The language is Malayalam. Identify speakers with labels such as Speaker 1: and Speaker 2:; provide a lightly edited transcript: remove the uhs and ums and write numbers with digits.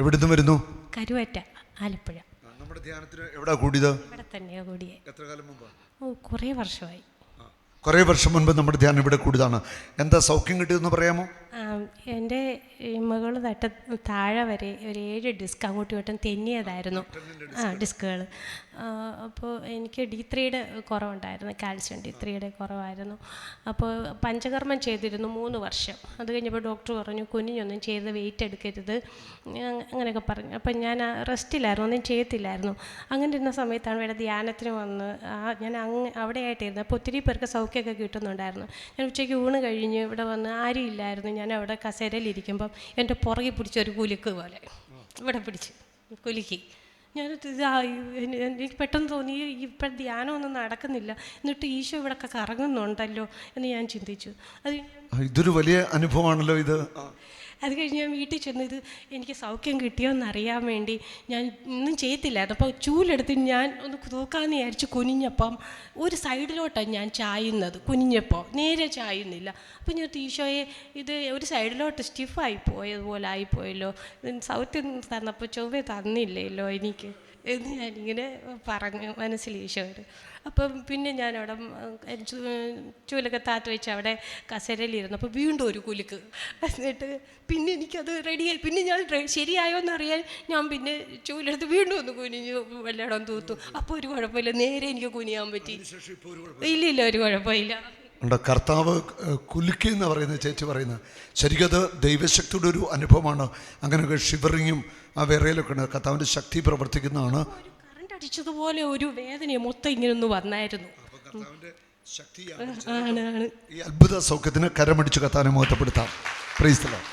Speaker 1: എവിടുന്ന് വരുന്നു?
Speaker 2: കരുവറ്റ, ആലപ്പുഴ.
Speaker 1: നമ്മുടെ ധ്യാനത്തിന് എവിടെ കൂടിയത്?
Speaker 2: ഇവിടെ തന്നെയാണ് കൂടിയേ.
Speaker 1: എത്ര കാലം മുമ്പ്?
Speaker 2: കുറേ വർഷമായി.
Speaker 1: കുറേ വർഷം മുൻപ് നമ്മുടെ ധ്യാനം ഇവിടെ കൂടിയതാണ്. എന്താ സൗഖ്യം കിട്ടിയതെന്ന് പറയാമോ?
Speaker 2: എൻ്റെ മകൾ താഴെ വരെ ഒരു 7 ഡിസ്ക് അങ്ങോട്ടും ഇങ്ങോട്ടും തെന്നിയതായിരുന്നു. ഡിസ്കുകൾ. അപ്പോൾ എനിക്ക് D3യുടെ കുറവുണ്ടായിരുന്നു, കാൽസ്യം D3യുടെ കുറവായിരുന്നു. അപ്പോൾ പഞ്ചകർമ്മം ചെയ്തിരുന്നു 3 വർഷം. അത് കഴിഞ്ഞപ്പോൾ ഡോക്ടർ പറഞ്ഞു കുനിഞ്ഞൊന്നും ചെയ്ത് വെയിറ്റ് എടുക്കരുത് അങ്ങനെയൊക്കെ പറഞ്ഞു. അപ്പം ഞാൻ റെസ്റ്റിലായിരുന്നു, ഒന്നും ചെയ്യത്തില്ലായിരുന്നു. അങ്ങനെ ഇരുന്ന സമയത്താണ് ഇവിടെ ധ്യാനത്തിന് വന്ന് ഞാൻ അവിടെ ആയിട്ടിരുന്നു. അപ്പോൾ ഒത്തിരി പേർക്ക് സൗഖ്യമൊക്കെ കിട്ടുന്നുണ്ടായിരുന്നു. ഞാൻ ഉച്ചയ്ക്ക് ഊണ് കഴിഞ്ഞ് ഇവിടെ വന്ന് ആരും ഇല്ലായിരുന്നു. ഞാൻ അവിടെ കസേരയിലിരിക്കുമ്പം എൻ്റെ പുറകെ പിടിച്ചൊരു കുലുക്ക് പോലെ ഇവിടെ പിടിച്ച് കുലുക്കി. എനിക്ക് പെട്ടെന്ന് തോന്നി ഇപ്പം ധ്യാനമൊന്നും നടക്കുന്നില്ല, എന്നിട്ട് ഈശോ ഇവിടെയൊക്കെ കറങ്ങുന്നുണ്ടല്ലോ എന്ന് ഞാൻ ചിന്തിച്ചു.
Speaker 1: ഇതൊരു വലിയ അനുഭവമാണല്ലോ ഇത്.
Speaker 2: അത് കഴിഞ്ഞ് ഞാൻ വീട്ടിൽ ചെന്ന് ഇത് എനിക്ക് സൗഖ്യം കിട്ടിയോന്നറിയാൻ വേണ്ടി ഞാൻ ഒന്നും ചെയ്യത്തില്ലായിരുന്നു. അപ്പോൾ ചൂലെടുത്ത് ഞാൻ ഒന്ന് തൂക്കാമെന്ന് വിചാരിച്ച് കുനിഞ്ഞപ്പം ഒരു സൈഡിലോട്ടാണ് ഞാൻ ചായുന്നത്. കുനിഞ്ഞപ്പോൾ നേരെ ചായുന്നില്ല. അപ്പം ഞാൻ ഈശോയെ ഇത് ഒരു സൈഡിലോട്ട് സ്റ്റിഫായി പോയതുപോലെ ആയിപ്പോയല്ലോ, സൗഖ്യം തന്നപ്പോൾ ചൊവ്വ തന്നില്ലല്ലോ എനിക്ക് എന്ന് ഞാനിങ്ങനെ പറഞ്ഞു മനസ്സിൽ ഈശോയോട്. അപ്പം പിന്നെ ഞാനവിടെ ചൂലൊക്കെ താത്ത് വെച്ച് അവിടെ കസേരയിലിരുന്നു. അപ്പോൾ വീണ്ടും ഒരു കുലുക്ക്. എന്നിട്ട് പിന്നെ എനിക്കത് റെഡിയായി. പിന്നെ ഞാൻ ശരിയായോ എന്നറിയാൻ ഞാൻ പിന്നെ ചൂലെടുത്ത് വീണ്ടും ഒന്ന് കുനിഞ്ഞു വെള്ളം തൂത്തു. അപ്പോൾ ഒരു കുഴപ്പമില്ല, നേരെ എനിക്ക് കുനിയാൻ പറ്റി. ഇല്ല ഒരു കുഴപ്പമില്ല.
Speaker 1: കർത്താവ് കുലുക്കി എന്ന് പറയുന്നത് ചേച്ചി പറയുന്നത് ശരിക്കും അത് ദൈവശക്തിയുടെ ഒരു അനുഭവമാണ്. അങ്ങനെയൊക്കെ ഷിവറിങ്ങും ആ വിറയിലൊക്കെ ഉണ്ട്. കർത്താവിൻ്റെ ശക്തി പ്രവർത്തിക്കുന്നതാണ്.
Speaker 2: കറണ്ട് അടിച്ചതുപോലെ ഒരു വേദന മൊത്തം ഇങ്ങനൊന്ന് വന്നായിരുന്നു. ആണ്
Speaker 1: ഈ അത്ഭുത സൗഖ്യത്തിന് കരമടിച്ച് കർത്താവിനെ മഹത്വപ്പെടുത്താം. Praise the Lord.